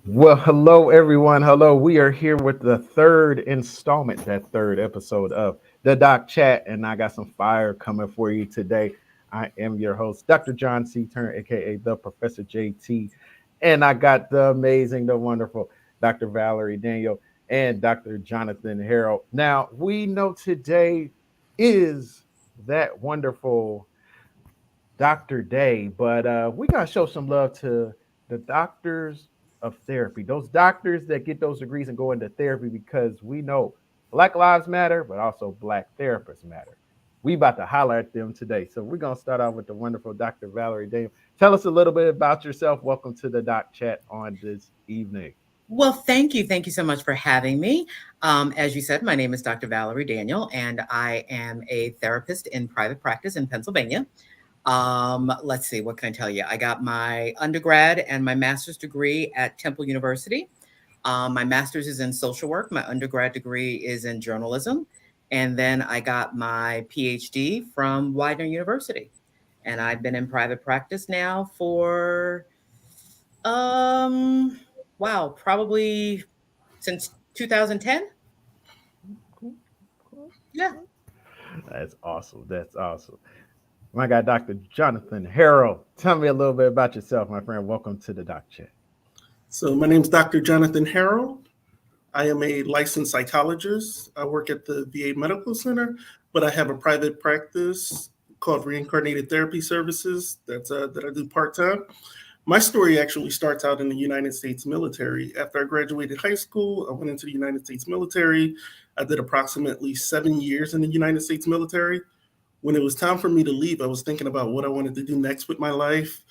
Well, hello, everyone. Hello. We are here with the third installment, that third episode of the Doc Chat, and I got some fire coming for you today. I am your host, Dr. John C. Turner, aka the Professor JT, and I got the amazing, the wonderful Dr. Valerie Daniel and Dr. Jonathan Harrell. Now, we know today is that wonderful Dr. Day, but we got to show some love to the doctors of therapy, those doctors that get those degrees and go into therapy because we know Black Lives Matter, but also Black therapists matter. We about to holler at them today. So we're going to start off with the wonderful Dr. Valerie Daniel. Tell us a little bit about yourself. Welcome to the Doc Chat on this evening. Well, thank you. Thank you so much for having me. As you said, my name is Dr. Valerie Daniel, and I am a therapist in private practice in Pennsylvania. Let's see, what can I tell you? I got my undergrad and my master's degree at Temple University. My master's is in social work. My undergrad degree is in journalism. And then I got my PhD from Widener University. And I've been in private practice now for um, wow, probably since 2010. Cool, cool, Yeah. cool. That's awesome. That's awesome. My guy, Dr. Jonathan Harrell. Tell me a little bit about yourself, my friend. Welcome to the Doc Chat. So my name is Dr. Jonathan Harrell. I am a licensed psychologist. I work at the VA Medical Center, but I have a private practice called Reincarnated Therapy Services that I do part-time. My story actually starts out in the United States military. After I graduated high school, I went into the United States military. I did approximately 7 years in the United States military. When it was time for me to leave, I was thinking about what I wanted to do next with my life.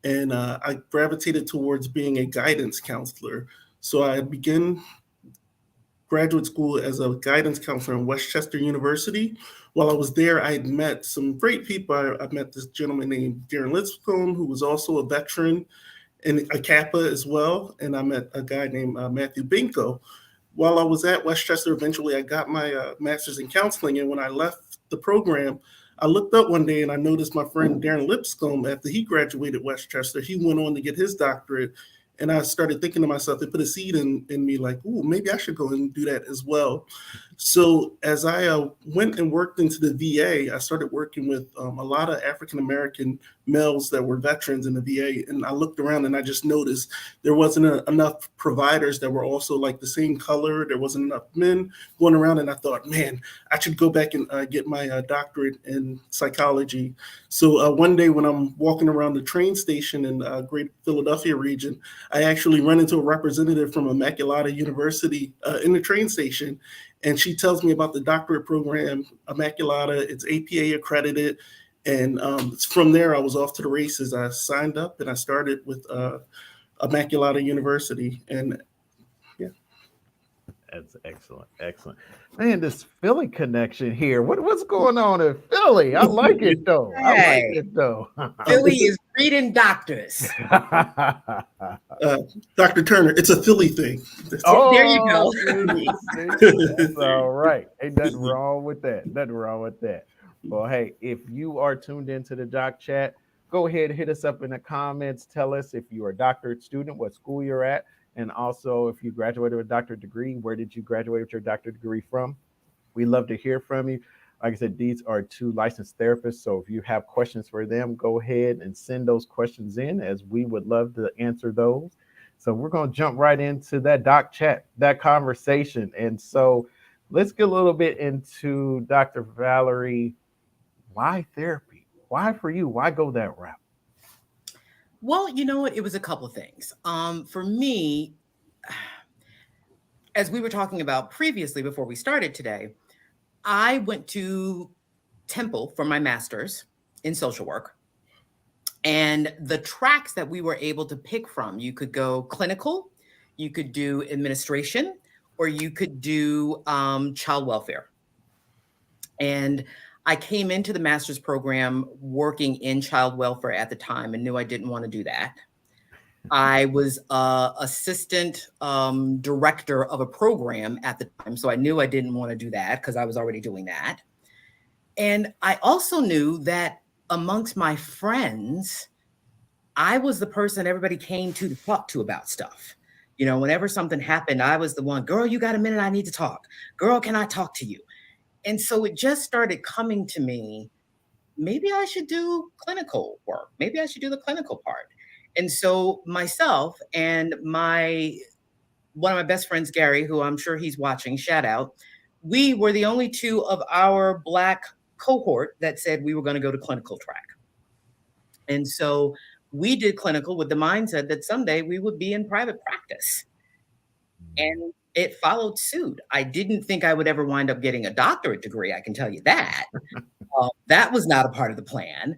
And I gravitated towards being a guidance counselor. So I began graduate school as a guidance counselor in Westchester University. While I was there, I had met some great people. I met this gentleman named Darren Lipscomb, who was also a veteran and a Kappa as well. And I met a guy named Matthew Binko. While I was at Westchester, eventually I got my master's in counseling. And when I left the program, I looked up one day and I noticed my friend Darren Lipscomb, after he graduated Westchester, he went on to get his doctorate. And I started thinking to myself, it put a seed in me like, ooh, maybe I should go and do that as well. So as I went and worked into the VA, I started working with a lot of African-American males that were veterans in the VA. And I looked around and I just noticed there wasn't enough providers that were also like the same color. There wasn't enough men going around. And I thought, man, I should go back and get my doctorate in psychology. So one day when I'm walking around the train station in Great Philadelphia region, I actually run into a representative from Immaculata University in the train station, and she tells me about the doctorate program, Immaculata. It's APA accredited, and from there I was off to the races. I signed up and I started with Immaculata University, and yeah. That's excellent. Excellent. Man, this Philly connection here. What's going on in Philly? I like it though. I like Hey, it though. Philly is breeding doctors. Dr. Turner, it's a Philly thing. There you Oh, go. that's all right. Ain't nothing wrong with that. Nothing wrong with that. Well, hey, if you are tuned into the Doc Chat, go ahead and hit us up in the comments. Tell us if you are a doctorate student, what school you're at, and also if you graduated with a doctorate degree, where did you graduate with your doctorate degree from? We love to hear from you. Like I said, these are two licensed therapists. So if you have questions for them, go ahead and send those questions in, as we would love to answer those. So we're going to jump right into that Doc Chat, that conversation. And so let's get a little bit into Dr. Valerie. Why therapy? Why for you? Why go that route? Well, you know what? It was a couple of things. For me, as we were talking about previously before we started today, I went to Temple for my master's in social work. And the tracks that we were able to pick from, you could go clinical, you could do administration, or you could do child welfare. And I came into the master's program working in child welfare at the time and knew I didn't want to do that. I was assistant director of a program at the time, so I knew I didn't want to do that because I was already doing that. And I also knew that amongst my friends, I was the person everybody came to talk to about stuff. You know, whenever something happened, I was the one, girl, you got a minute? I need to talk. Girl, can I talk to you? And so it just started coming to me, maybe I should do clinical work. Maybe I should do the clinical part. And so myself and one of my best friends, Gary, who I'm sure he's watching, shout out, we were the only two of our Black cohort that said we were going to go to clinical track. And so we did clinical with the mindset that someday we would be in private practice. And it followed suit. I didn't think I would ever wind up getting a doctorate degree. I can tell you that. That was not a part of the plan.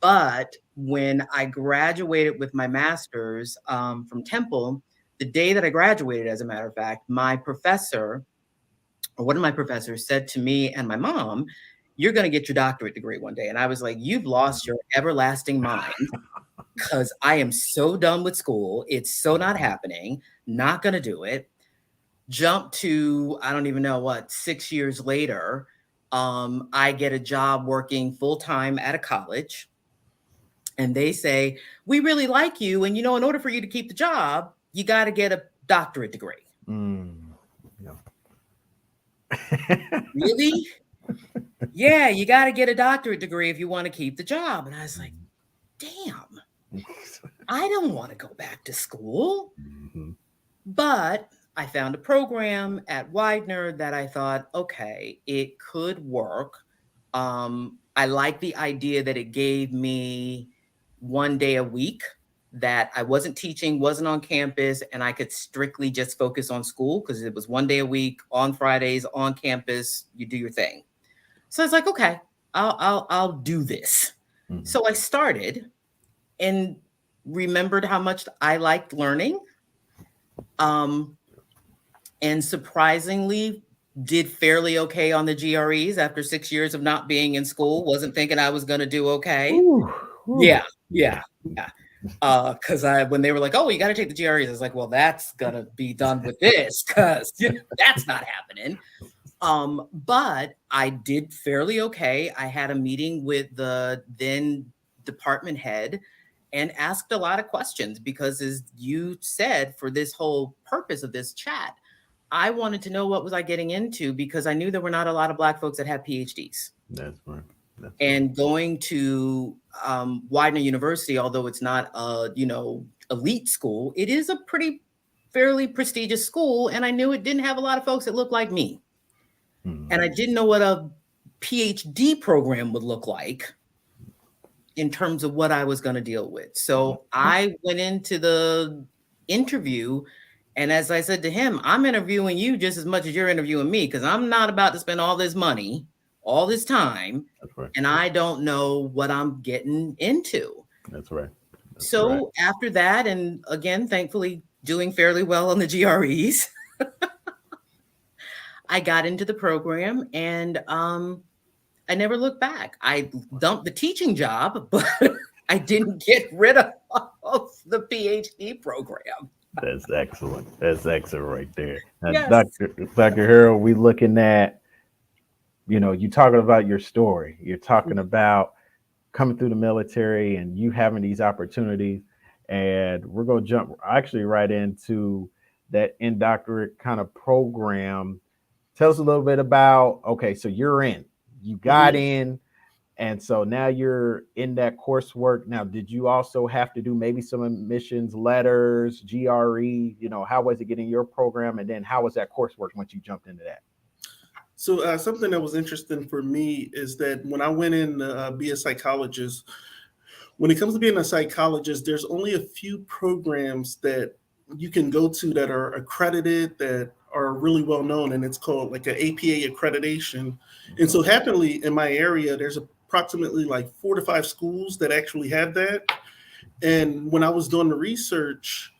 But when I graduated with my master's from Temple, the day that I graduated, as a matter of fact, my professor, or one of my professors, said to me and my mom, you're going to get your doctorate degree one day. And I was like, you've lost your everlasting mind, because I am so done with school. It's so not happening. Not going to do it. Jump to, I don't even know what, 6 years later, I get a job working full-time at a college. And they say, we really like you. And, you know, in order for you to keep the job, you got to get a doctorate degree. Yeah. Really? Yeah, you got to get a doctorate degree if you want to keep the job. And I was like, damn, I don't want to go back to school. But I found a program at Widener that I thought, okay, it could work. I like the idea that it gave me one day a week that I wasn't teaching, wasn't on campus, and I could strictly just focus on school, because it was one day a week on Fridays on campus. You do your thing. So I was like, okay, I'll do this. So I started and remembered how much I liked learning. And surprisingly did fairly okay on the GREs after 6 years of not being in school. Wasn't thinking I was going to do okay. Yeah. Because when they were like, oh, you got to take the GREs, I was like, well, that's going to be done with this, because that's not happening. But I did fairly okay. I had a meeting with the then department head and asked a lot of questions, because, as you said, for this whole purpose of this chat, I wanted to know what was I getting into, because I knew there were not a lot of Black folks that had PhDs. That's right. And going to Widener University, although it's not a, elite school, it is a fairly prestigious school. And I knew it didn't have a lot of folks that looked like me. And I didn't know what a PhD program would look like in terms of what I was going to deal with. So I went into the interview, and as I said to him, I'm interviewing you just as much as you're interviewing me, because I'm not about to spend all this money, all this time, and I don't know what I'm getting into. That's right. So after that, and again, thankfully doing fairly well on the GREs, I got into the program, and I never looked back. I dumped the teaching job, but I didn't get rid of the PhD program. That's excellent. That's excellent right there. Yes. Dr. Harold, we looking at, you talking about your story. You're talking about coming through the military and you having these opportunities. And we're going to jump actually right into that in-doctorate kind of program. Tell us a little bit about, okay, so you got in, and so now you're in that coursework. Now, did you also have to do maybe some admissions letters, GRE? How was it getting your program? And then how was that coursework once you jumped into that? So something that was interesting for me is that when I went in to be a psychologist, when it comes to being a psychologist, there's only a few programs that you can go to that are accredited, that are really well known, and it's called like an APA accreditation. And so happily in my area, there's approximately like 4 to 5 schools that actually have that. And when I was doing the research,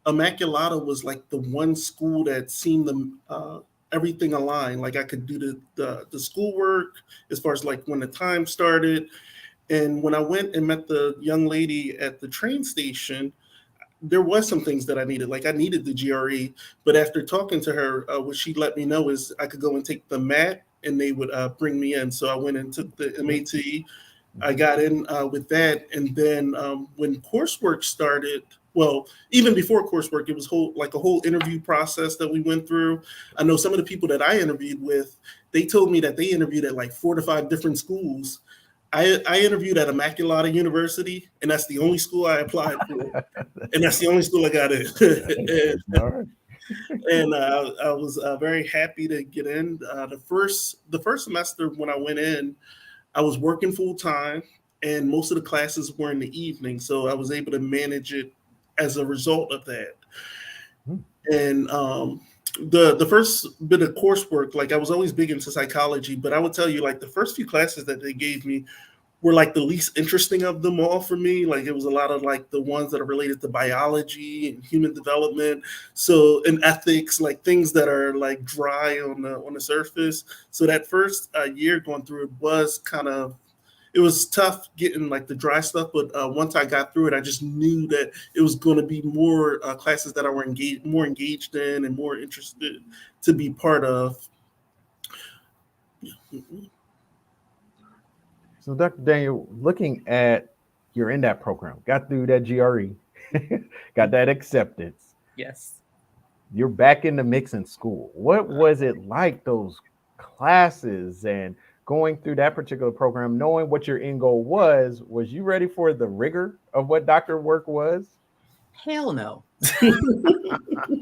Immaculata was like the one school that seemed to everything aligned. Like I could do the schoolwork as far as like when the time started. And when I went and met the young lady at the train station, there was some things that I needed. Like I needed the GRE, but after talking to her, what she let me know is I could go and take the MAT and they would bring me in. So I went and took the MAT. I got in with that. And then when coursework started, well, even before coursework, it was a whole interview process that we went through. I know some of the people that I interviewed with, they told me that they interviewed at like 4 to 5 different schools. I interviewed at Immaculata University, and that's the only school I applied for, and that's the only school I got in. All right. And I was very happy to get in. The first semester when I went in, I was working full time, and most of the classes were in the evening, so I was able to manage it as a result of that. And the first bit of coursework, like I was always big into psychology, but I would tell you, like the first few classes that they gave me were like the least interesting of them all for me. Like it was a lot of like the ones that are related to biology and human development, so and ethics, like things that are like dry on the surface. So that first year going through it was tough getting like the dry stuff, but once I got through it, I just knew that it was going to be more classes that I were more engaged in and more interested to be part of. So, Dr. Daniel, looking at you're in that program, got through that GRE, got that acceptance. Yes. You're back in the mix in school. What was it like, those classes and going through that particular program, knowing what your end goal was? Was you ready for the rigor of what doctor work was? Hell no.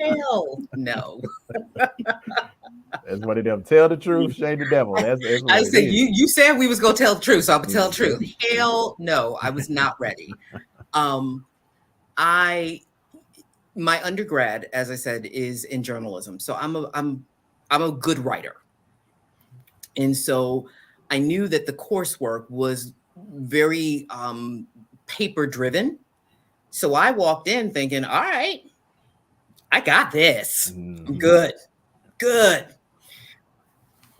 Hell no. That's what it is. Tell the truth, shame the devil. That's what I it said is. you said we was gonna tell the truth, so I'm gonna tell the truth. Hell no, I was not ready. My undergrad, as I said, is in journalism, so I'm a good writer, and so I knew that the coursework was very paper driven. So I walked in thinking, all right, I got this. I'm good.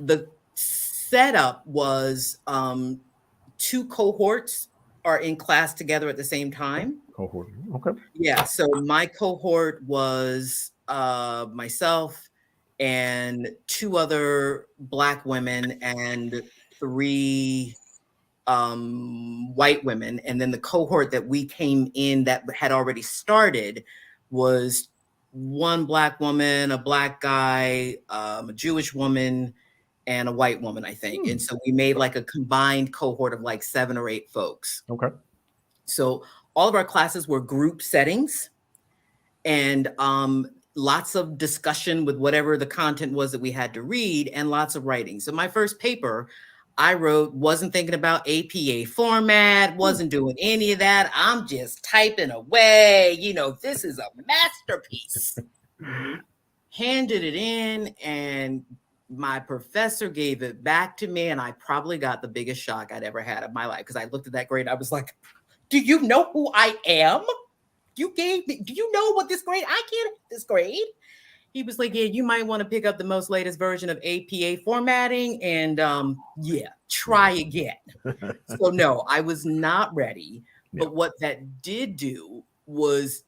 The setup was 2 cohorts are in class together at the same time. Cohort. Okay. Yeah. So my cohort was myself and 2 other Black women and 3 white women. And then the cohort that we came in that had already started was 1 Black woman, a Black guy, a Jewish woman, and a white woman, I think. And so we made like a combined cohort of like 7 or 8 folks. Okay. So all of our classes were group settings and lots of discussion with whatever the content was that we had to read and lots of writing. So my first paper I wrote, wasn't thinking about APA format, wasn't doing any of that. I'm just typing away. This is a masterpiece. Handed it in, and my professor gave it back to me, and I probably got the biggest shock I'd ever had of my life because I looked at that grade. I was like, do you know who I am? Do you know what this grade? I can't this grade. He was like, yeah, you might want to pick up the most latest version of APA formatting and try again. So no, I was not ready. Yeah. But what that did do was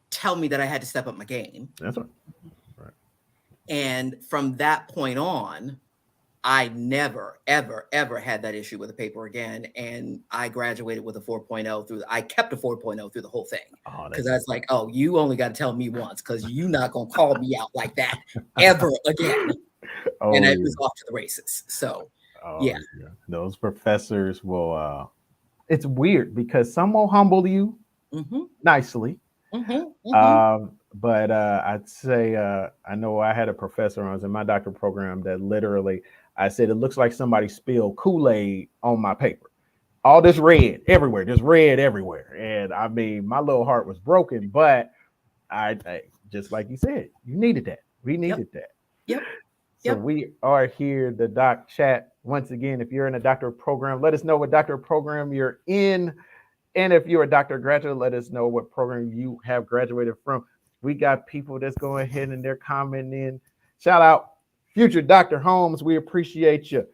tell me that I had to step up my game. That's right. And from that point on, I never, ever, ever had that issue with a paper again. And I graduated with a 4.0 I kept a 4.0 through the whole thing. Because I was like, oh, you only got to tell me once because you're not going to call me out like that ever again. And it was off to the races. So, yeah. Those professors will, it's weird because some will humble you nicely. But I'd say, I know I had a professor when I was in my doctoral program that literally, I said, it looks like somebody spilled Kool-Aid on my paper. All this red everywhere, just red everywhere. And I mean, my little heart was broken, but I just like you said, you needed that. We needed that. Yep. So we are here, the Doc Chat. Once again, if you're in a doctoral program, let us know what doctoral program you're in. And if you're a doctoral graduate, let us know what program you have graduated from. We got people that's going ahead and they're commenting. Shout out future Dr. Holmes. We appreciate you.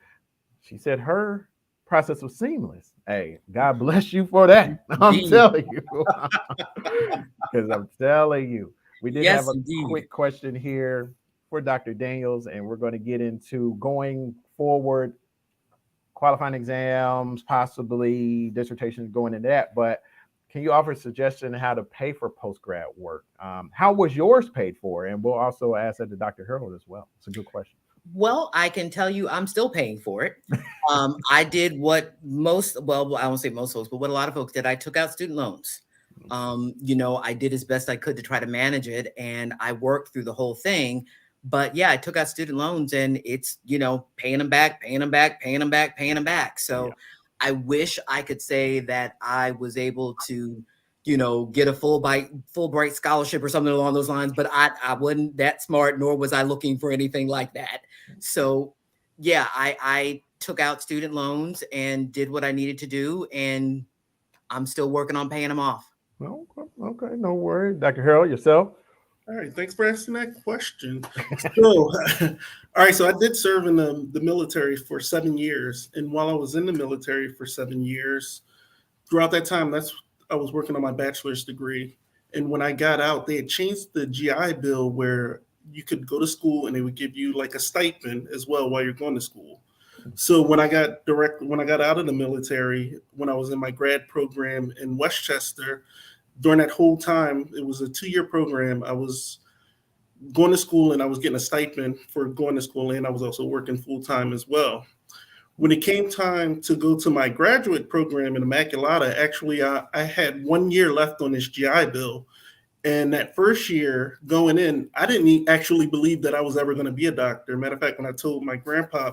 She said her process was seamless. Hey, God bless you for that. I'm telling you. Because I'm telling you. We did have a quick question here for Dr. Daniels, and we're going to get into going forward, qualifying exams, possibly dissertations going into that. But can you offer a suggestion on how to pay for post-grad work? How was yours paid for? And we'll also ask that to Dr. Harold as well. It's a good question. Well, I can tell you I'm still paying for it. I did what most, well, I won't say most folks, but what a lot of folks did. I took out student loans. I did as best I could to try to manage it, and I worked through the whole thing. But yeah, I took out student loans, and it's, paying them back, paying them back, paying them back, paying them back. So I wish I could say that I was able to, get a Fulbright scholarship or something along those lines, but I wasn't that smart, nor was I looking for anything like that. So yeah, I took out student loans and did what I needed to do, and I'm still working on paying them off. Okay, no worries. Dr. Harold, yourself? All right, thanks for asking that question. So, all right, so I did serve in the military for 7 years. And while I was in the military for 7 years, throughout that time, I was working on my bachelor's degree. And when I got out, they had changed the GI Bill where you could go to school and they would give you like a stipend as well while you're going to school. So when I got out of the military, when I was in my grad program in Westchester, during that whole time, it was a 2-year program. I was going to school and I was getting a stipend for going to school, and I was also working full time as well. When it came time to go to my graduate program in Immaculata, actually, I had 1 year left on this GI Bill. And that first year going in, I didn't actually believe that I was ever going to be a doctor. Matter of fact, when I told my grandpa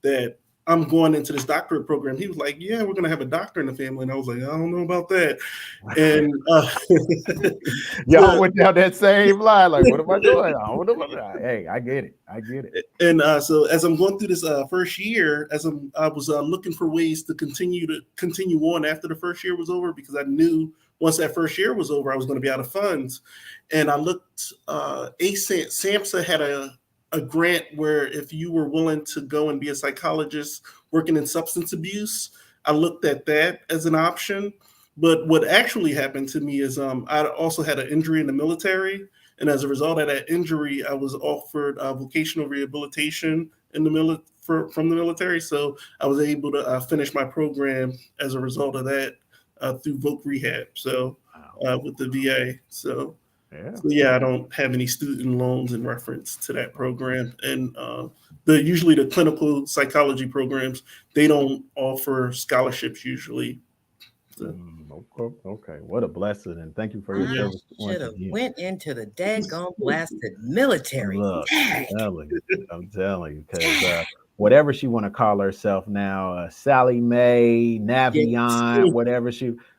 that I'm going into this doctorate program, he was like, yeah, we're going to have a doctor in the family. And I was like, I don't know about that. And y'all went down that same line. Like, what am I doing? I don't know about that. Hey, I get it. And so as I'm going through this first year, I was looking for ways to continue on after the first year was over, because I knew once that first year was over, I was going to be out of funds. And I looked, SAMHSA had a grant where if you were willing to go and be a psychologist working in substance abuse, I looked at that as an option. But what actually happened to me is I also had an injury in the military. And as a result of that injury, I was offered vocational rehabilitation from the military. So I was able to finish my program as a result of that through Voc Rehab. So with the VA. So I don't have any student loans in reference to that program. And usually the clinical psychology programs, they don't offer scholarships usually. So. Okay, what a blessing, and thank you for your service. Should have went into the daggone blasted military. Look, I'm telling you, because whatever she want to call herself now, Sally Mae, Navion, whatever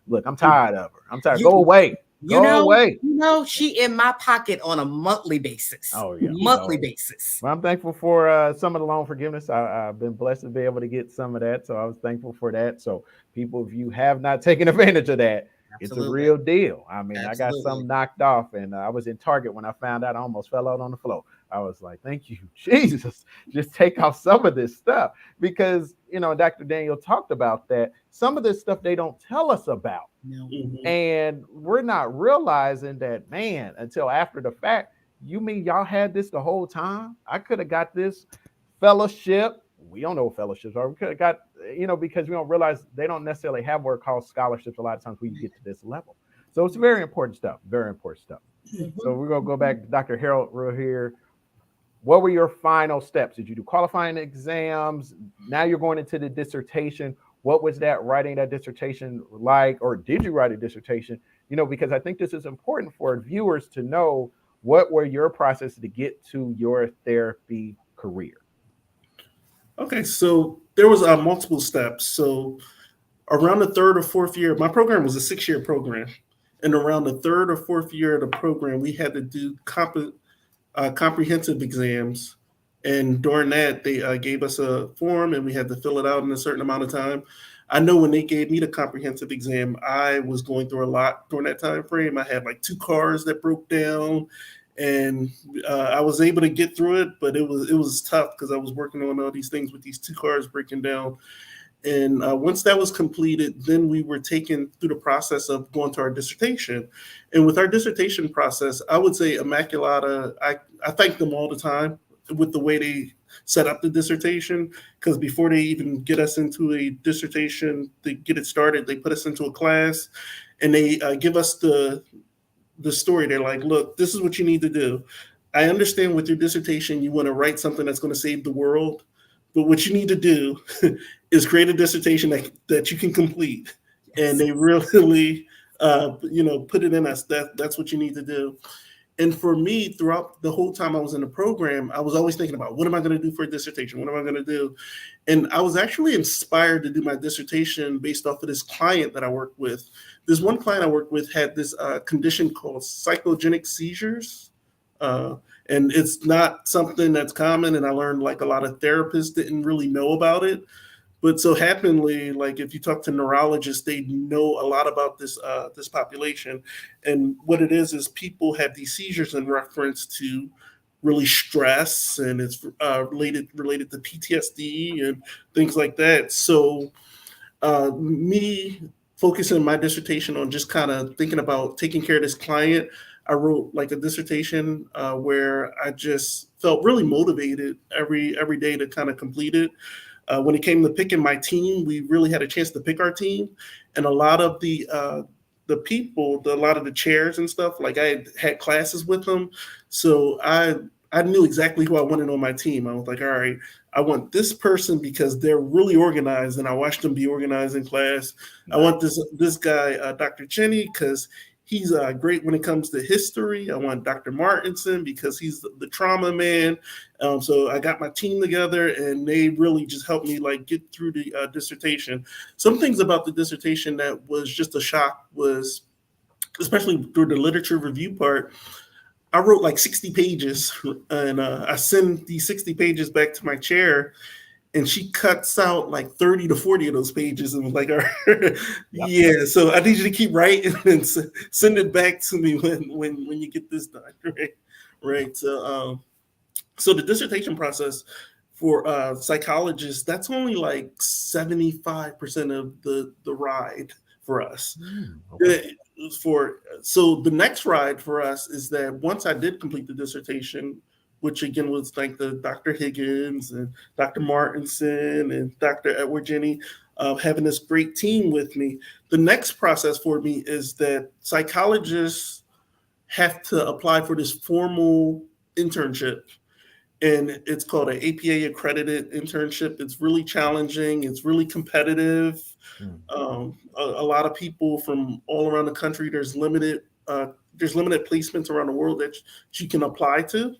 look, I'm tired of her. I'm tired. Go away. Go away. She in my pocket on a monthly basis. Oh, yeah. Monthly basis. Well, I'm thankful for some of the loan forgiveness. I've been blessed to be able to get some of that. So I was thankful for that. So people, if you have not taken advantage of that, it's a real deal. I mean, I got some knocked off, and I was in Target when I found out. I almost fell out on the floor. I was like, thank you, Jesus. Just take off some of this stuff, because, Dr. Daniel talked about that. Some of this stuff they don't tell us about. No. And we're not realizing that, man, until after the fact. You mean y'all had this the whole time? I could have got this fellowship. We don't know what fellowships are. We could have got, because we don't realize they don't necessarily have what are called scholarships a lot of times when you get to this level. So it's very important stuff. Very important stuff. So we're going to go back to Dr. Harold real here. What were your final steps? Did you do qualifying exams? Now you're going into the dissertation. What was that writing that dissertation like? Or did you write a dissertation? Because I think this is important for viewers to know, what were your process to get to your therapy career? Okay, so there was multiple steps. So around the third or fourth year, my program was a 6-year program. And around the third or fourth year of the program, we had to do comprehensive exams. And during that, they gave us a form and we had to fill it out in a certain amount of time. I know when they gave me the comprehensive exam, I was going through a lot during that time frame. I had like 2 cars that broke down, and I was able to get through it, but it was tough because I was working on all these things with these 2 cars breaking down. And once that was completed, then we were taken through the process of going to our dissertation. And with our dissertation process, I would say Immaculata, I thank them all the time with the way they set up the dissertation, because before they even get us into a dissertation, they get it started, they put us into a class, and they give us the story. They're like, look, this is what you need to do. I understand with your dissertation, you want to write something that's going to save the world, but what you need to do is create a dissertation that you can complete. Yes. And they really, put it in us. That's what you need to do. And for me, throughout the whole time I was in the program, I was always thinking about, what am I going to do for a dissertation? What am I going to do? And I was actually inspired to do my dissertation based off of this client that I worked with. This one client I worked with had this condition called psychogenic seizures. And it's not something that's common. And I learned like a lot of therapists didn't really know about it. But so happenly, like if you talk to neurologists, they know a lot about this population. And what it is people have these seizures in reference to really stress, and it's related to PTSD and things like that. So me focusing my dissertation on just kind of thinking about taking care of this client, I wrote like a dissertation where I just felt really motivated every day to kind of complete it. When it came to picking my team, we really had a chance to pick our team, and a lot of the people, a lot of the chairs and stuff, like I had classes with them, so I knew exactly who I wanted on my team. I was like, all right, I want this person because they're really organized, and I watched them be organized in class. Nice. I want this guy, Dr. Cheney, because he's great when it comes to history. I want Dr. Martinson because he's the trauma man. So I got my team together, and they really just helped me like get through the dissertation. Some things about the dissertation that was just a shock was, especially through the literature review part, I wrote like 60 pages, and I send these 60 pages back to my chair, and she cuts out like 30 to 40 of those pages and was like, yeah, so I need you to keep writing and send it back to me when you get this done, right? So the dissertation process for psychologists, that's only like 75% of the ride for us. Okay. So the next ride for us is that once I did complete the dissertation, which again was like the Dr. Higgins and Dr. Martinson and Dr. Edward Jenny, having this great team with me. The next process for me is that psychologists have to apply for this formal internship. And it's called an APA accredited internship. It's really challenging. It's really competitive. A lot of people from all around the country. There's limited placements around the world that you can apply to.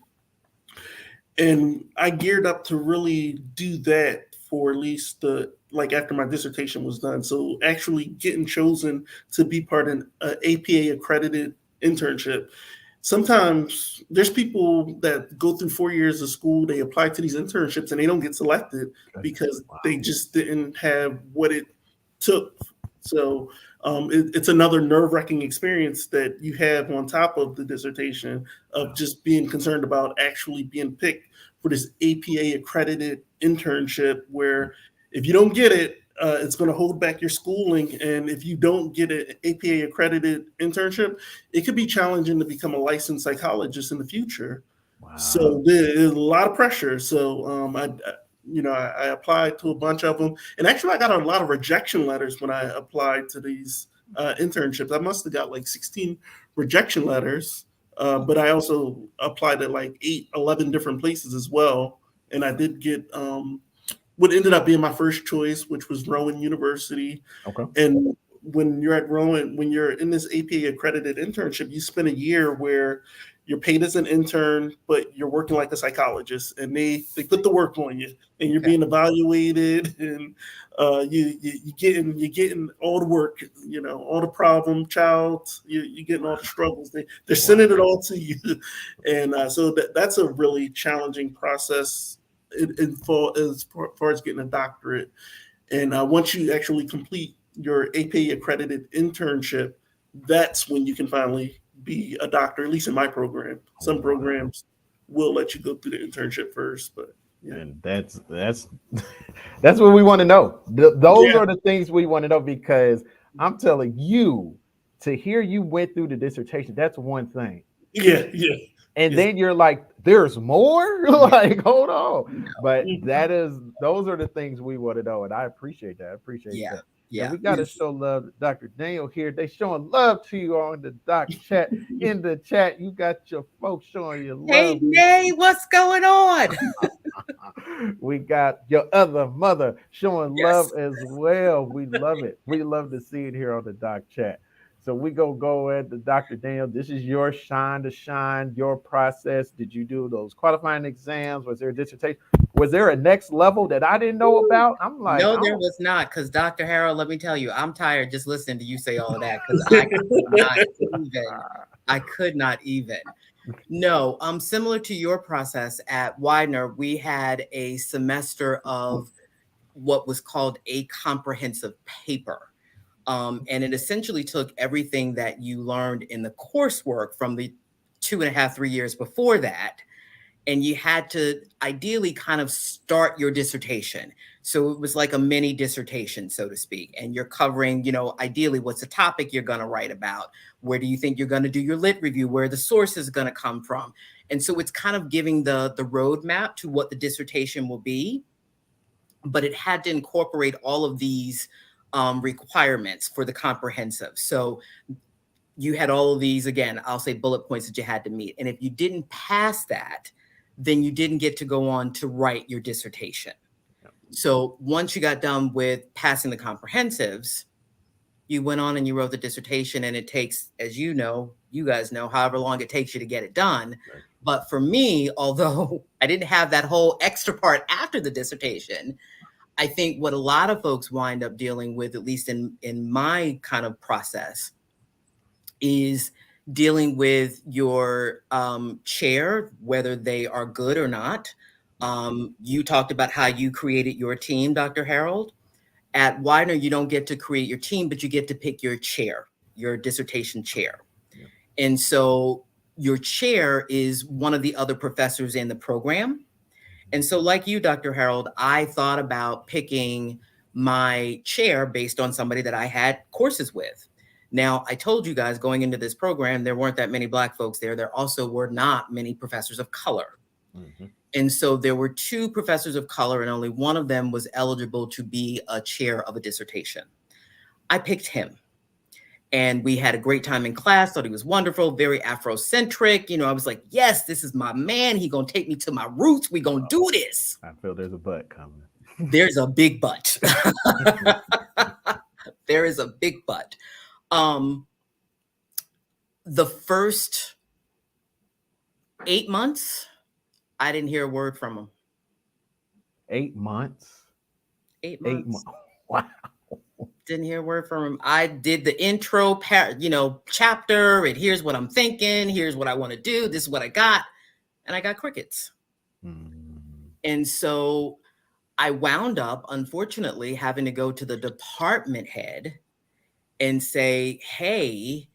And I geared up to really do that for at least after my dissertation was done. So actually getting chosen to be part of an APA accredited internship. Sometimes there's people that go through 4 years of school, they apply to these internships and they don't get selected because they just didn't have what it took. So it's another nerve-wracking experience that you have on top of the dissertation of just being concerned about actually being picked for this APA accredited internship, where if you don't get it, it's going to hold back your schooling. And if you don't get an APA accredited internship, it could be challenging to become a licensed psychologist in the future. Wow. So there's a lot of pressure. So I applied to a bunch of them, and actually I got a lot of rejection letters when I applied to these internships. I must have got like 16 rejection letters, but I also applied at like 11 different places as well. And I did get what ended up being my first choice, which was Rowan University. Okay. And when you're at Rowan, when you're in this APA accredited internship, you spend a year where you're paid as an intern, but you're working like a psychologist, and they put the work on you, and you're being evaluated, and you're getting all the work, all the problem child, you're getting all the struggles. They're sending it all to you, and so that's a really challenging process as far as getting a doctorate. And once you actually complete your APA accredited internship, that's when you can finally be a doctor, at least in my program. Some programs will let you go through the internship first, but yeah. And that's what we want to know. Those are the things we want to know, because I'm telling you, to hear you went through the dissertation, that's one thing. Yeah. And then you're like, there's more? Like, hold on. But those are the things we want to know. And I appreciate that. that. And Yeah. we got to show love to Dr. Daniel here. They showing love to you on the doc chat. In the chat, you got your folks showing you Hey, love. Nay, what's going on? We got your other mother showing Yes. love as well. We love it. We love to see it here on the doc chat. So we go ahead to Dr. Daniel. This is your shine to shine, your process. Did you do those qualifying exams? Was there a dissertation? Was there a next level that I didn't know about? I'm like, No, there oh, was not. Because Dr. Harold, let me tell you, I'm tired just listening to you say all of that because I could not even. I could not even. No, similar to your process at Widener, we had a semester of what was called a comprehensive paper. And it essentially took everything that you learned in the coursework from the 2.5, 3 years before that, and you had to ideally kind of start your dissertation. So it was like a mini dissertation, so to speak. And you're covering, ideally what's the topic you're going to write about? Where do you think you're going to do your lit review? Where the source is going to come from? And so it's kind of giving the roadmap to what the dissertation will be, but it had to incorporate all of these requirements for the comprehensive. So you had all of these, again, I'll say bullet points that you had to meet. And if you didn't pass that, then you didn't get to go on to write your dissertation. So once you got done with passing the comprehensives, you went on and you wrote the dissertation, and it takes, as you guys know, however long it takes you to get it done. Right. But for me, although I didn't have that whole extra part after the dissertation, I think what a lot of folks wind up dealing with, at least in my kind of process, is dealing with your chair, whether they are good or not. You talked about how you created your team, Dr. Harold. At Widener, you don't get to create your team, but you get to pick your chair, your dissertation chair. Yeah. And so your chair is one of the other professors in the program. And so like you, Dr. Harold, I thought about picking my chair based on somebody that I had courses with. Now, I told you guys going into this program, there weren't that many Black folks there. There also were not many professors of color. Mm-hmm. And so there were 2 professors of color, and only one of them was eligible to be a chair of a dissertation. I picked him. And we had a great time in class, thought he was wonderful, very Afrocentric. I was like, yes, this is my man. He gonna take me to my roots. We gonna do this. I feel there's a but coming. There's a big but. There is a big but. The first 8 months, I didn't hear a word from him. 8 months? 8 months. 8 months. Wow. Didn't hear a word from him. I did the intro, chapter, and here's what I'm thinking. Here's what I want to do. This is what I got. And I got crickets. And so I wound up, unfortunately, having to go to the department head and say, hey,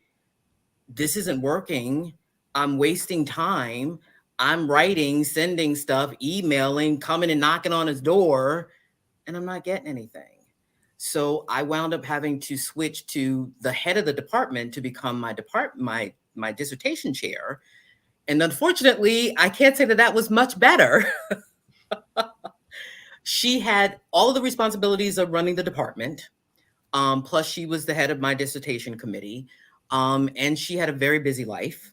this isn't working. I'm wasting time. I'm writing, sending stuff, emailing, coming and knocking on his door, and I'm not getting anything. So I wound up having to switch to the head of the department to become my dissertation chair. And unfortunately, I can't say that was much better. She had all of the responsibilities of running the department. Plus she was the head of my dissertation committee. And she had a very busy life.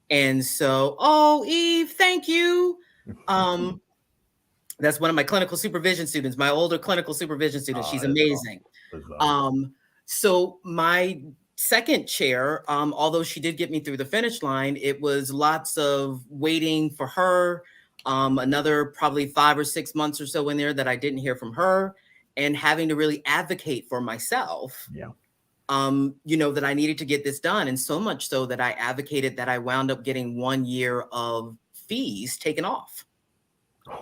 And so, Eve, thank you. That's one of my clinical supervision students, my older clinical supervision student. She's amazing. Awesome. So my second chair, although she did get me through the finish line, it was lots of waiting for her. Another probably 5 or 6 months or so in there that I didn't hear from her, and having to really advocate for myself. Yeah. That I needed to get this done. And so much so that I advocated that I wound up getting 1 year of fees taken off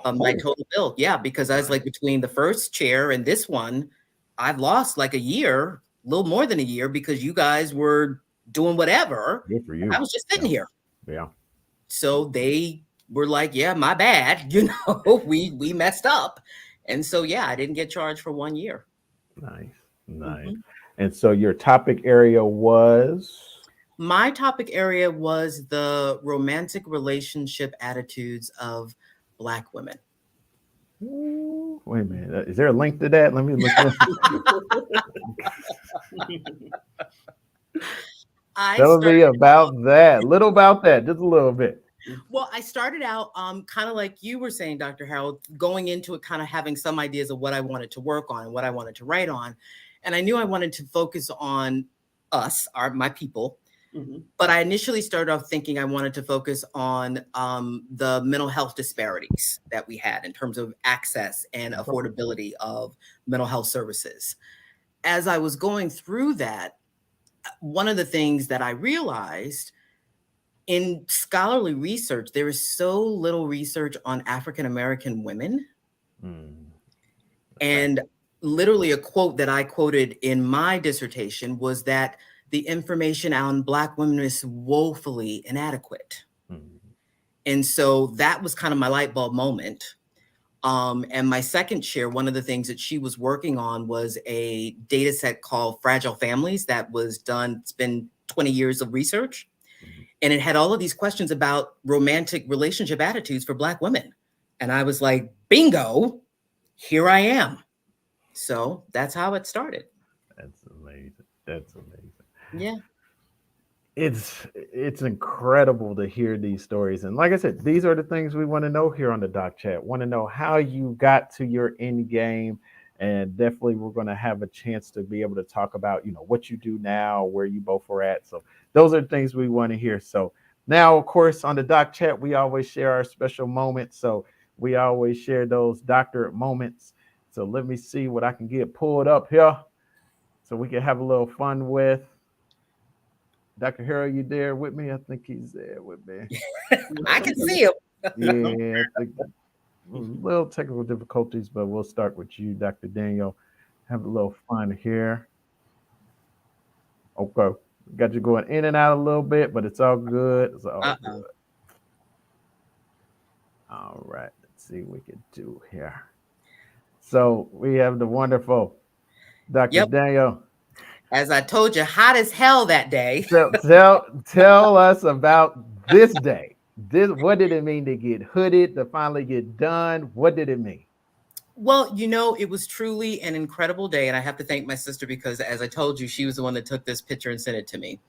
of my total bill. Yeah, because I was like, between the first chair and this one, I've lost like a year, a little more than a year, because you guys were doing whatever. Good for you. I was just sitting here. Yeah. So they were like, yeah, my bad. We messed up. And so, yeah, I didn't get charged for 1 year. Nice. Mm-hmm. And so your topic area was? My topic area was the romantic relationship attitudes of Black women. Wait a minute. Is there a link to that? Let me look at Tell me about that. Little about that. Just a little bit. Well, I started out kind of like you were saying, Dr. Harold, going into it kind of having some ideas of what I wanted to work on and what I wanted to write on. And I knew I wanted to focus on us, my people. Mm-hmm. But I initially started off thinking I wanted to focus on the mental health disparities that we had in terms of access and affordability of mental health services. As I was going through that, one of the things that I realized in scholarly research, there is so little research on African-American women. And literally a quote that I quoted in my dissertation was that the information on Black women is woefully inadequate. And so that was kind of my light bulb moment. And my second chair, one of the things that she was working on was a data set called Fragile Families that was done. It's been 20 years of research. And it had all of these questions about romantic relationship attitudes for Black women. And I was like, bingo, here I am. So that's how it started. That's amazing. That's amazing. Yeah. It's incredible to hear these stories. And like I said, these are the things we want to know here on the Doc Chat. Want to know how you got to your end game. And definitely we're going to have a chance to be able to talk about, what you do now, where you both are at. So those are things we want to hear. So now, of course, on the Doc Chat, we always share our special moments. So we always share those doctorate moments. So let me see what I can get pulled up here so we can have a little fun with. Dr. Harold, you there with me? I think he's there with me. I can see him. Yeah, I think little technical difficulties, but we'll start with you, Dr. Daniel. Have a little fun here. Okay. Got you going in and out a little bit, but it's all good. It's all good. All right. Let's see what we can do here. So we have the wonderful Dr. Daniel. As I told you, hot as hell that day. Tell us about this day. What did it mean to get hooded, to finally get done? What did it mean? Well, it was truly an incredible day. And I have to thank my sister because, as I told you, she was the one that took this picture and sent it to me.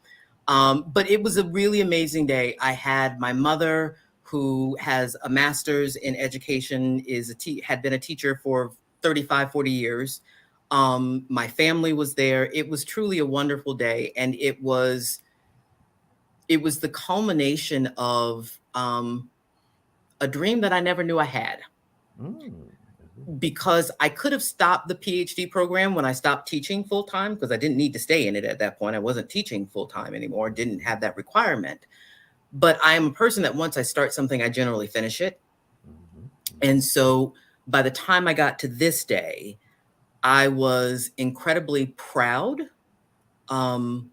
But it was a really amazing day. I had my mother, who has a master's in education, had been a teacher for 35, 40 years. My family was there. It was truly a wonderful day. And it was the culmination of a dream that I never knew I had. Because I could have stopped the PhD program when I stopped teaching full time, because I didn't need to stay in it at that point. I wasn't teaching full time anymore, didn't have that requirement. But I am a person that once I start something, I generally finish it. And so by the time I got to this day, I was incredibly proud. And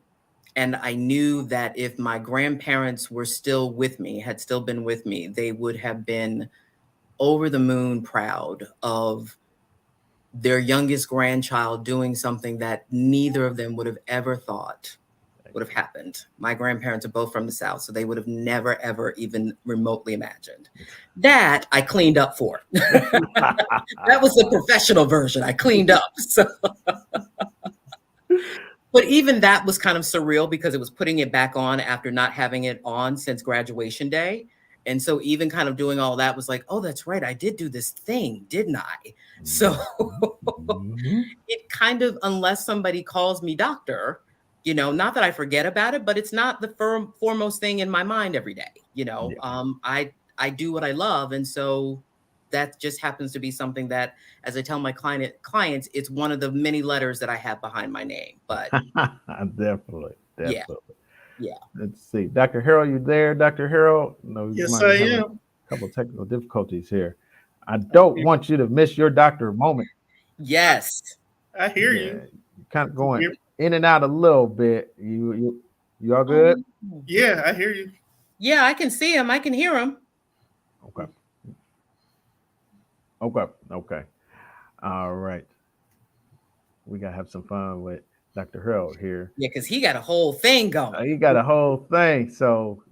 I knew that if my grandparents were still with me, had still been with me, they would have been over the moon proud of their youngest grandchild doing something that neither of them would have ever thought would have happened. My grandparents are both from the South, so they would have never, ever even remotely imagined. That I cleaned up for. That was the professional version. I cleaned up. So. But even that was kind of surreal because it was putting it back on after not having it on since graduation day. And so even kind of doing all that was like, oh, that's right. I did do this thing, didn't I? So it kind of, unless somebody calls me doctor, not that I forget about it, but it's not the foremost thing in my mind every day. I do what I love. And so that just happens to be something that, as I tell my clients, it's one of the many letters that I have behind my name. But definitely. Yeah. Let's see. Dr. Harold, you there? Dr. Harold? No, yes, I am. A couple of technical difficulties here. I don't want you to miss your doctor moment. Yes. I hear you. You're kind of going in and out a little bit. You all good? Yeah, I hear you. Yeah, I can see him. I can hear him. Okay. All right. We got to have some fun with Dr. Harold here. Yeah, because he got a whole thing going. He got a whole thing. So,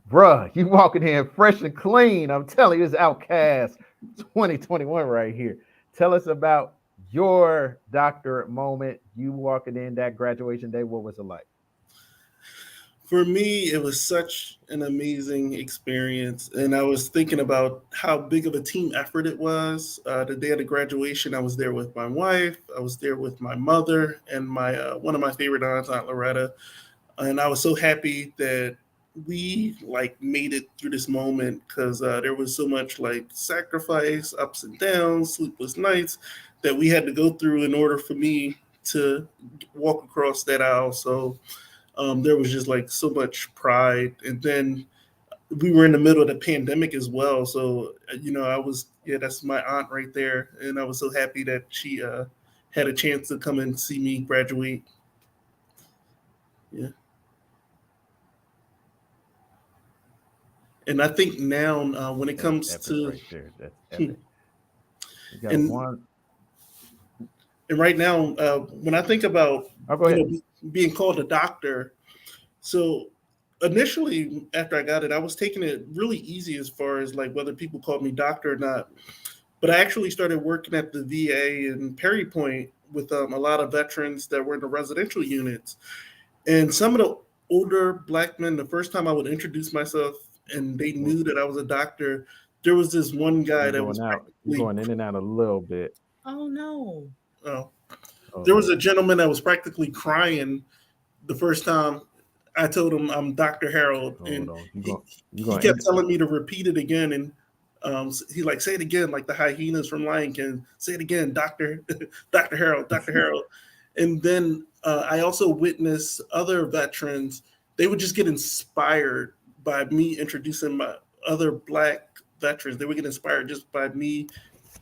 bruh, you walking in fresh and clean. I'm telling you, it's Outcast 2021 right here. Tell us about your doctorate moment. You walking in that graduation day. What was it like? For me, it was such an amazing experience. And I was thinking about how big of a team effort it was. The day of the graduation, I was there with my wife, I was there with my mother, and my one of my favorite aunts, Aunt Loretta. And I was so happy that we like made it through this moment because there was so much like sacrifice, ups and downs, sleepless nights that we had to go through in order for me to walk across that aisle. So there was just like so much pride. And then we were in the middle of the pandemic as well. So, I was, yeah, that's my aunt right there. And I was so happy that she had a chance to come and see me graduate. Yeah. And I think now when it comes to, right there, that's epic. You got and, one. and right now, when I think about, Go ahead. being called a doctor, so initially after I got it, I was taking it really easy as far as like whether people called me doctor or not. But I actually started working at the VA in Perry Point with a lot of veterans that were in the residential units. And some of the older Black men, the first time I would introduce myself and they knew that I was a doctor, there was this one guy that was You're going in and out a little bit. Oh no. There was a gentleman that was practically crying the first time I told him I'm Dr. Harold, and he kept telling me to repeat it again. And he like, say it again, like the hyenas from Lion King. Say it again, Dr. Harold, Dr. Harold. And then I also witnessed other veterans. They would just get inspired by me introducing my other Black veterans. They would get inspired just by me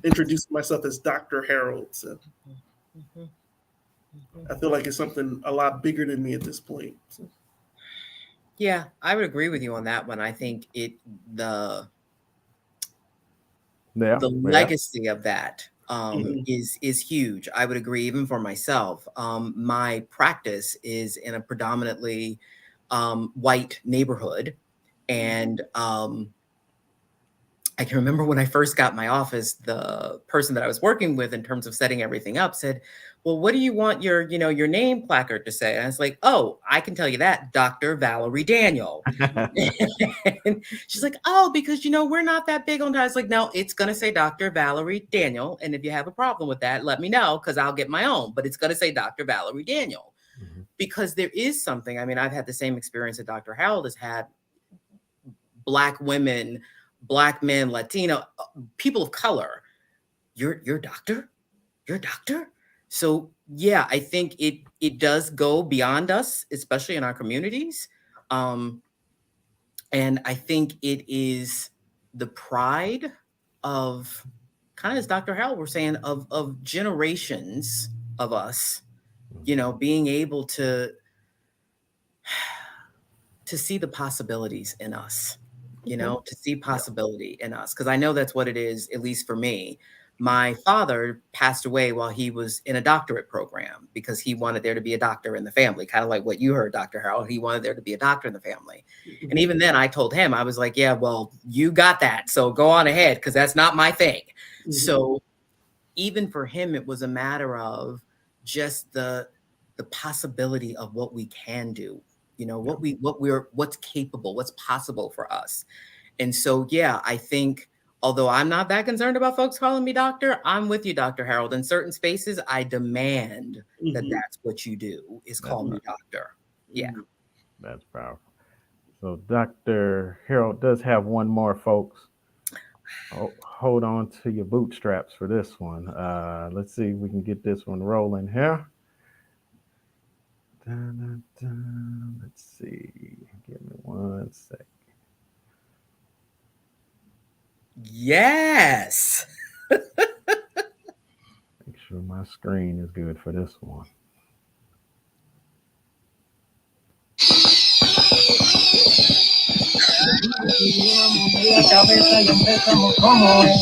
introducing myself as Dr. Harold. So I feel like it's something a lot bigger than me at this point. So. Yeah, I would agree with you on that one. I think the legacy of that is huge. I would agree, even for myself. My practice is in a predominantly white neighborhood, and I can remember when I first got my office, the person that I was working with in terms of setting everything up said, well, what do you want your name placard to say? And I was like, oh, I can tell you that, Dr. Valerie Daniel. And she's like, oh, because, we're not that big on that. I was like, no, it's going to say Dr. Valerie Daniel. And if you have a problem with that, let me know, because I'll get my own. But it's going to say Dr. Valerie Daniel, because there is something. I mean, I've had the same experience that Dr. Harold has had. Black women, Black men, Latino, people of color. You're doctor? You're a doctor? So yeah, I think it does go beyond us, especially in our communities. And I think it is the pride of, kind of as Dr. Harold was saying, of generations of us, being able to see the possibilities in us, to see possibility in us. Because I know that's what it is, at least for me. My father passed away while he was in a doctorate program because he wanted there to be a doctor in the family, kind of like what you heard, Dr. Harold. He wanted there to be a doctor in the family. And even then I told him, I was like, yeah, well, you got that. So go on ahead, because that's not my thing. So even for him, it was a matter of just the possibility of what we can do, what's capable, what's possible for us. And so, yeah, I think, although I'm not that concerned about folks calling me doctor, I'm with you, Dr. Harold. In certain spaces, I demand that that's what you do, is call me doctor. Yeah. That's powerful. So Dr. Harold does have one more, folks. Oh, hold on to your bootstraps for this one. Let's see if we can get this one rolling here. Let's see. Give me 1 second. Yes. Make sure my screen is good for this one. La cabeza y empezamos como es.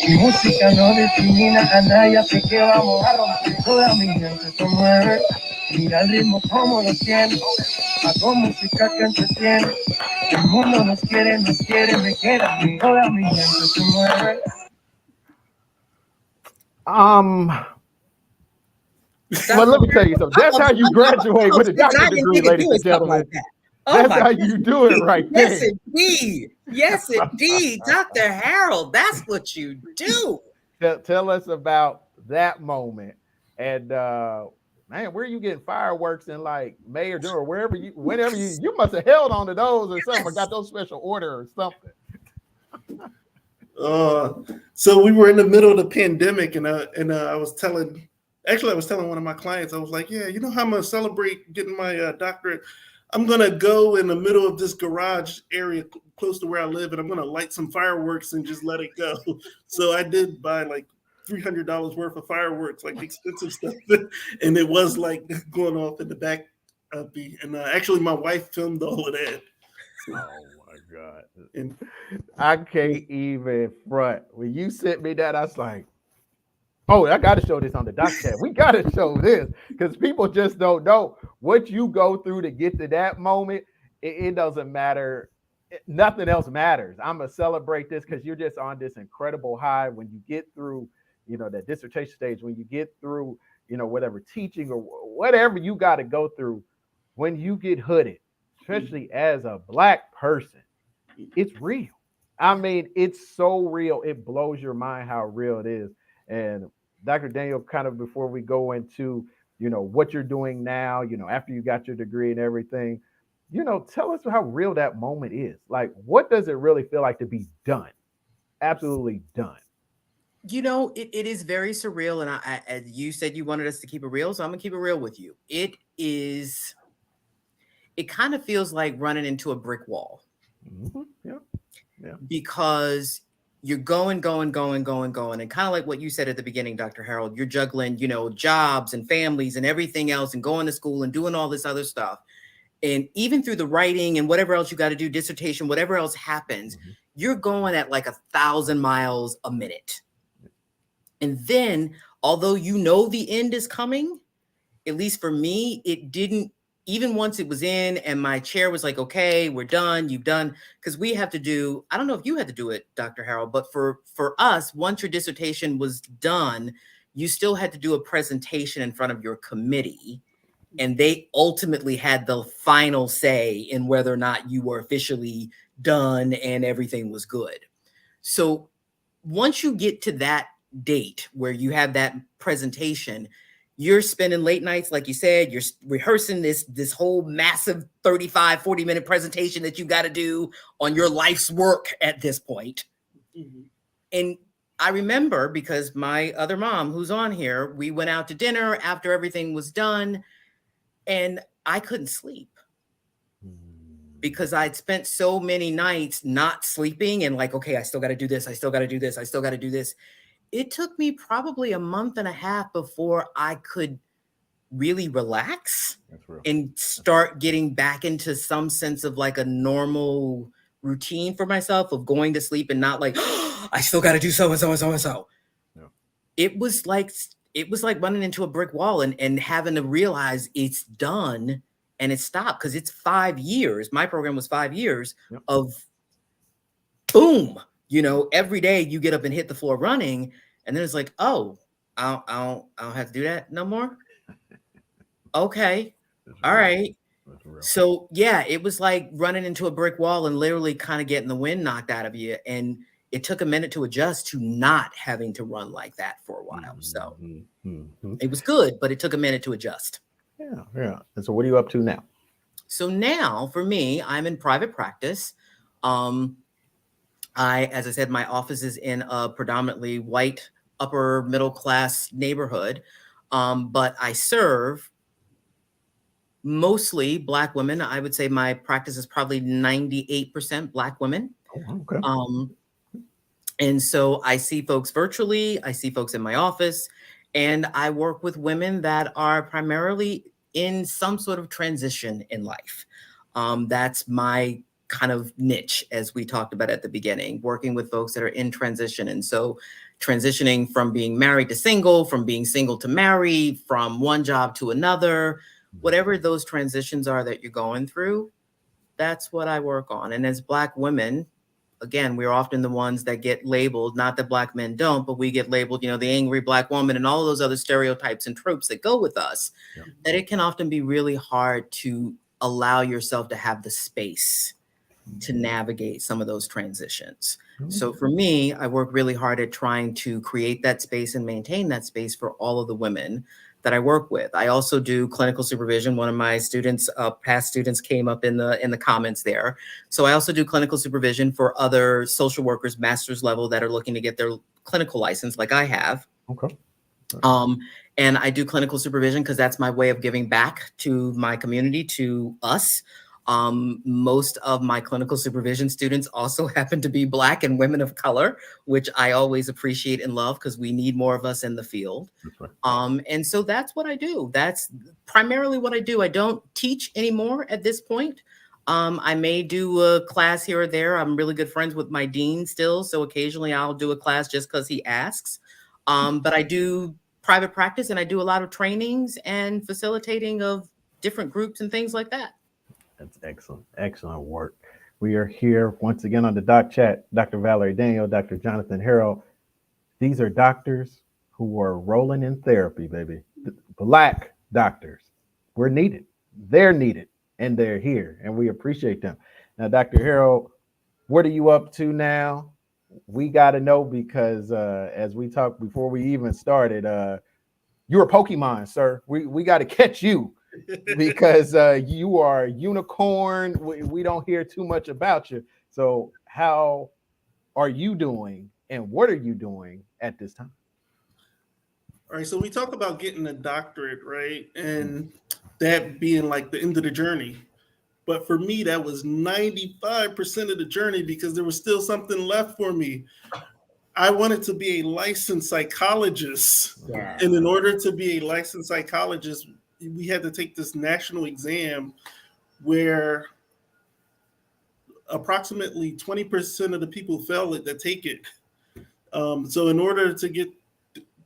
Mi música no discrimina a nadie, así que vamos a romper. Toda mi gente se mueve. Mira el ritmo como lo tiene. Hago música que entretiene. El mundo nos quiere, me queda. Toda mi gente se mueve. Well, let me tell you something. That's how you graduate with a doctorate degree, ladies and gentlemen. Like that. Oh, that's how you do it right yes, there. Indeed. Yes, indeed. Dr. Harold, that's what you do. Tell us about that moment. And man, where are you getting fireworks in like May or June or wherever whenever you must have held on to those or something, or got those special order or something. So we were in the middle of the pandemic, and I was telling one of my clients, I was like, yeah, you know how I'm gonna celebrate getting my doctorate? I'm gonna go in the middle of this garage area close to where I live, and I'm gonna light some fireworks and just let it go. So I did buy like $300 worth of fireworks, like expensive stuff, and it was like going off in the back of me. And actually, my wife filmed all of that. Oh my God! And I can't even front. When you sent me that, I was like, oh, I got to show this on the doc chat. We got to show this because people just don't know what you go through to get to that moment. It doesn't matter. Nothing else matters. I'm going to celebrate this because you're just on this incredible high when you get through, that dissertation stage, when you get through, whatever teaching or whatever you got to go through, when you get hooded, especially as a Black person, it's real. I mean, it's so real. It blows your mind how real it is. And Dr. Daniel, kind of before we go into, what you're doing now, after you got your degree and everything, tell us how real that moment is. Like, what does it really feel like to be done? Absolutely done. It is very surreal. And I you said you wanted us to keep it real, so I'm gonna keep it real with you. It kind of feels like running into a brick wall. Mm-hmm. Yeah. Because you're going. And kind of like what you said at the beginning, Dr. Harold, you're juggling, jobs and families and everything else and going to school and doing all this other stuff. And even through the writing and whatever else you got to do, dissertation, whatever else happens, you're going at like 1,000 miles a minute. And then, although the end is coming, at least for me, it didn't. Even once it was in and my chair was like, okay, we're done, you've done, because we have to do, I don't know if you had to do it, Dr. Harold, but for us, once your dissertation was done, you still had to do a presentation in front of your committee. And they ultimately had the final say in whether or not you were officially done and everything was good. So once you get to that date where you have that presentation, you're spending late nights, like you said, you're rehearsing this whole massive 35, 40-minute presentation that you got to do on your life's work at this point. Mm-hmm. And I remember, because my other mom who's on here, we went out to dinner after everything was done and I couldn't sleep because I'd spent so many nights not sleeping and like, okay, I still got to do this. I still got to do this. I still got to do this. It took me probably a month and a half before I could really relax and start getting back into some sense of like a normal routine for myself of going to sleep and not like, oh, I still got to do so and so and so and so. Yeah. It was like running into a brick wall and having to realize it's done and it stopped because it's 5 years. My program was 5 years of boom. Every day you get up and hit the floor running, and then it's like, oh, I don't have to do that no more. Okay, all right. So yeah, it was like running into a brick wall and literally kind of getting the wind knocked out of you. And it took a minute to adjust to not having to run like that for a while. So it was good, but it took a minute to adjust. Yeah. And so what are you up to now? So now for me, I'm in private practice. As I said, my office is in a predominantly white, upper middle class neighborhood, but I serve mostly Black women. I would say my practice is probably 98% Black women. Oh, okay. And so I see folks virtually, I see folks in my office, and I work with women that are primarily in some sort of transition in life. That's my kind of niche, as we talked about at the beginning, working with folks that are in transition. And so transitioning from being married to single, from being single to married, from one job to another, whatever those transitions are that you're going through, that's what I work on. And as Black women, again, we're often the ones that get labeled, not that Black men don't, but we get labeled, the angry Black woman and all of those other stereotypes and tropes that go with us, that it can often be really hard to allow yourself to have the space to navigate some of those transitions. So for me, I work really hard at trying to create that space and maintain that space for all of the women that I work with. I also do clinical supervision. One of my students, past students, came up in the comments there. So I also do clinical supervision for other social workers, master's level, that are looking to get their clinical license, like I have. Okay. And I do clinical supervision because that's my way of giving back to my community, to us. Most of my clinical supervision students also happen to be Black and women of color, which I always appreciate and love because we need more of us in the field. That's right. And so that's what I do. That's primarily what I do. I don't teach anymore at this point. I may do a class here or there. I'm really good friends with my dean still, so occasionally I'll do a class just because he asks. But I do private practice, and I do a lot of trainings and facilitating of different groups and things like that. That's excellent. Excellent work. We are here once again on the Doc Chat. Dr. Valerie Daniel, Dr. Jonathan Harrell. These are doctors who are rolling in therapy, baby. Black doctors. We're needed. They're needed. And they're here. And we appreciate them. Now, Dr. Harrell, what are you up to now? We got to know because as we talked before we even started, you're a Pokemon, sir. We got to catch you because you are a unicorn. We don't hear too much about you. So how are you doing and what are you doing at this time? All right, so we talk about getting a doctorate, right? And that being like the end of the journey. But for me, that was 95% of the journey because there was still something left for me. I wanted to be a licensed psychologist. Yeah. And in order to be a licensed psychologist, we had to take this national exam where approximately 20% of the people fail it that take it. So in order to get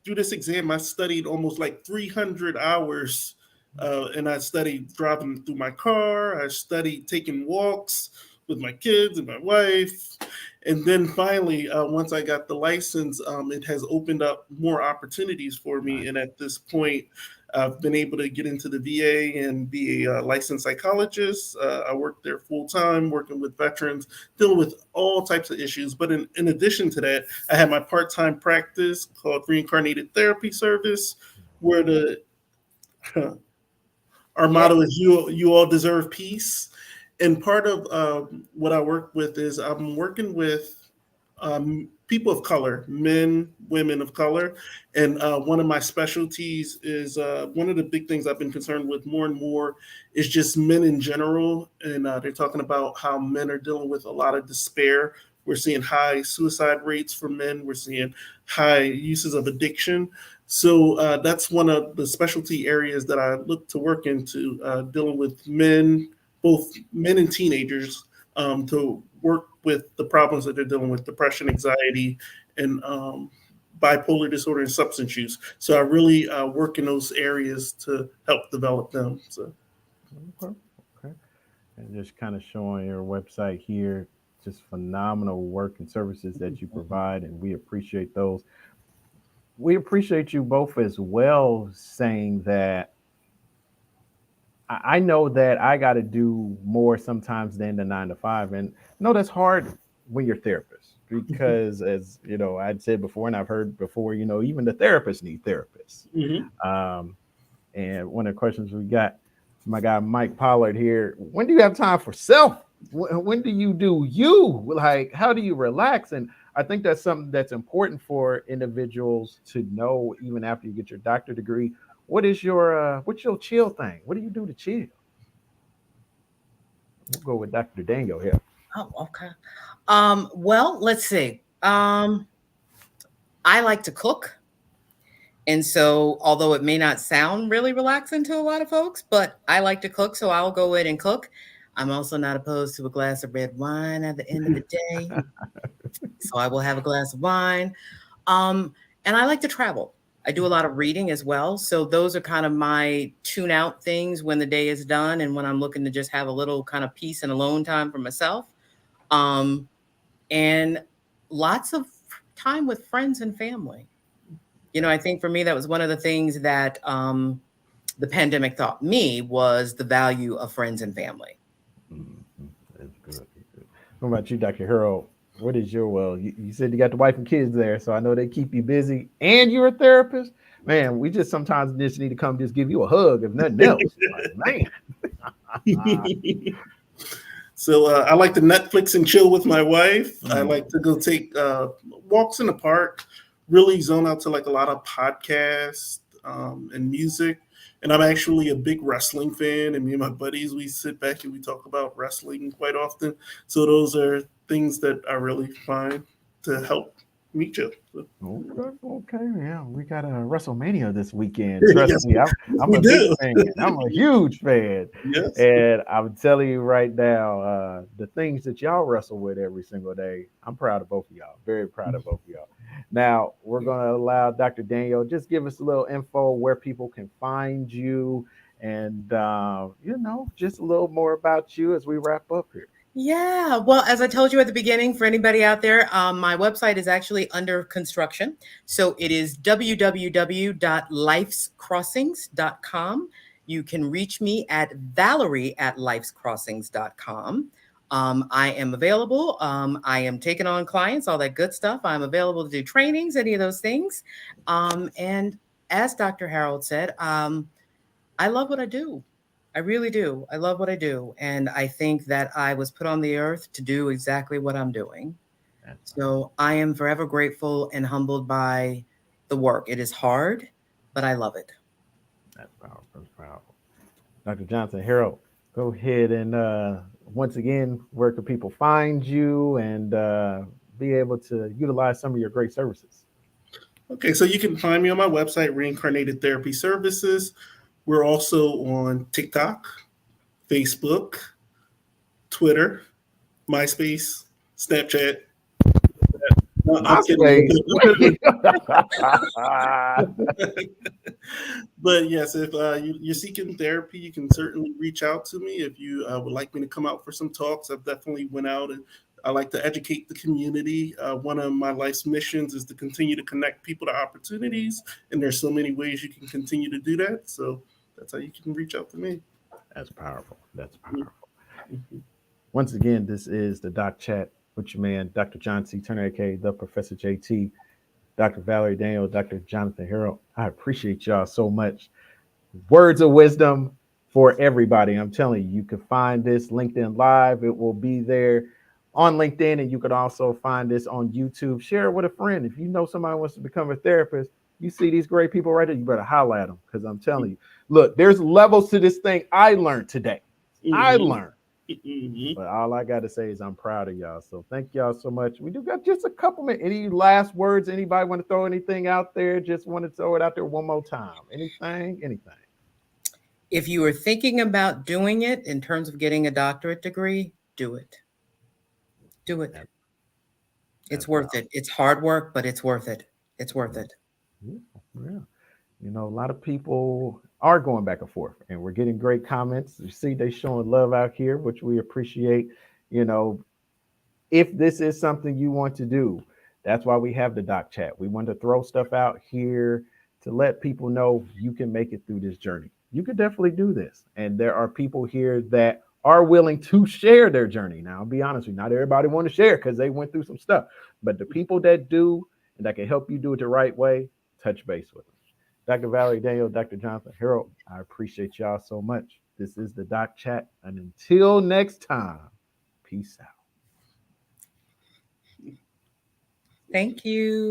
through this exam, I studied almost like 300 hours. And I studied driving through my car. I studied taking walks with my kids and my wife. And then finally, once I got the license, it has opened up more opportunities for me. And at this point, I've been able to get into the VA and be a licensed psychologist. I work there full time, working with veterans, dealing with all types of issues. But in addition to that, I have my part-time practice called Reincarnated Therapy Service, where our motto is you all deserve peace. And part of what I work with is I'm working with people of color, men, women of color. And one of my specialties is one of the big things I've been concerned with more and more is just men in general. And they're talking about how men are dealing with a lot of despair. We're seeing high suicide rates for men. We're seeing high uses of addiction. So that's one of the specialty areas that I look to work into, dealing with men, both men and teenagers, to work with the problems that they're dealing with, depression, anxiety, and bipolar disorder and substance use. So I really work in those areas to help develop them. So. Okay. And just kind of showing your website here, just phenomenal work and services that you provide, and we appreciate those. We appreciate you both as well saying that I know that I got to do more sometimes than the 9 to 5. And no, that's hard when you're therapists because as you know, I'd said before, and I've heard before, even the therapists need therapists. Mm-hmm. And one of the questions we got from my guy, Mike Pollard here, when do you have time for self? When do you do you? Like, how do you relax? And I think that's something that's important for individuals to know, even after you get your doctorate degree. What's your chill thing? What do you do to chill? We'll go with Dr. Daniel here. Oh, okay. Well, let's see. I like to cook. And so, although it may not sound really relaxing to a lot of folks, but I like to cook, so I'll go in and cook. I'm also not opposed to a glass of red wine at the end of the day. So I will have a glass of wine. And I like to travel. I do a lot of reading as well. So those are kind of my tune out things when the day is done and when I'm looking to just have a little kind of peace and alone time for myself. Um, and lots of time with friends and family. You know, I think for me, that was one of the things that the pandemic taught me was the value of friends and family. Mhm. That's good. That's good. What about you, Dr. Harold? What is your you said you got the wife and kids there, so I know they keep you busy and you're a therapist. Man, we just sometimes just need to come just give you a hug, if nothing else. Like, man. So I like to Netflix and chill with my wife. I Mm. like to go take walks in the park, really zone out to like a lot of podcasts and music. And I'm actually a big wrestling fan. And me and my buddies, we sit back and we talk about wrestling quite often. So those are things that I really find to help me chill. So, Okay, okay, yeah, we got a WrestleMania this weekend. Trust yes, me, yes, I'm we a big do. fan. I'm a huge fan, Yes. and I'm telling you right now, the things that y'all wrestle with every single day, I'm proud of both of y'all. Very proud of both of y'all. Now we're gonna allow Dr. Daniel just give us a little info where people can find you, and just a little more about you as we wrap up here. Yeah, well, as I told you at the beginning, for anybody out there, my website is actually under construction. So it is www.lifescrossings.com. You can reach me at valerie@lifescrossings.com. I am available. I am taking on clients, all that good stuff. I'm available to do trainings, any of those things. And as Dr. Harold said, I love what I do. I really do. I love what I do. And I think that I was put on the earth to do exactly what I'm doing. That's So I am forever grateful and humbled by the work. It is hard, but I love it. that's powerful. That's powerful. Dr. Johnson, Harold, go ahead and once again, where can people find you and be able to utilize some of your great services? Okay, so you can find me on my website, Reincarnated Therapy Services. We're also on TikTok, Facebook, Twitter, MySpace, Snapchat. No, I'm kidding. MySpace. But yes, if you're seeking therapy, you can certainly reach out to me. If you would like me to come out for some talks, I've definitely went out and I like to educate the community. One of my life's missions is to continue to connect people to opportunities, and there's so many ways you can continue to do that. So that's how you can reach out to me. That's powerful. That's powerful. Once again, this is the Doc Chat with your man, Dr. John C. Turner, aka the Professor JT, Dr. Valerie Daniel, Dr. Jonathan Harold. I appreciate y'all so much. Words of wisdom for everybody. I'm telling you, you can find this LinkedIn Live. It will be there on LinkedIn, and you can also find this on YouTube. Share it with a friend. If you know somebody wants to become a therapist, you see these great people right there, you better holler at them because I'm telling you, look, there's levels to this thing I learned today. I Mm-hmm. learned. But all I got to say is I'm proud of y'all. So thank y'all so much. We do got just a couple minutes. Any last words? Anybody want to throw anything out there? Just want to throw it out there one more time. Anything? Anything? If you are thinking about doing it in terms of getting a doctorate degree, do it. Do it. It's worth it. It's hard work, but it's worth it. It's worth it. Yeah, yeah. A lot of people are going back and forth, and we're getting great comments. You see, they showing love out here, which we appreciate. You know, if this is something you want to do, that's why we have the Doc Chat. We want to throw stuff out here to let people know you can make it through this journey. You can definitely do this, and there are people here that are willing to share their journey. Now, I'll be honest with you, not everybody want to share because they went through some stuff, but the people that do and that can help you do it the right way, touch base with them. Dr. Valerie Daniel, Dr. Jonathan Harold, I appreciate y'all so much. This is the Doc Chat, and until next time, peace out. Thank you.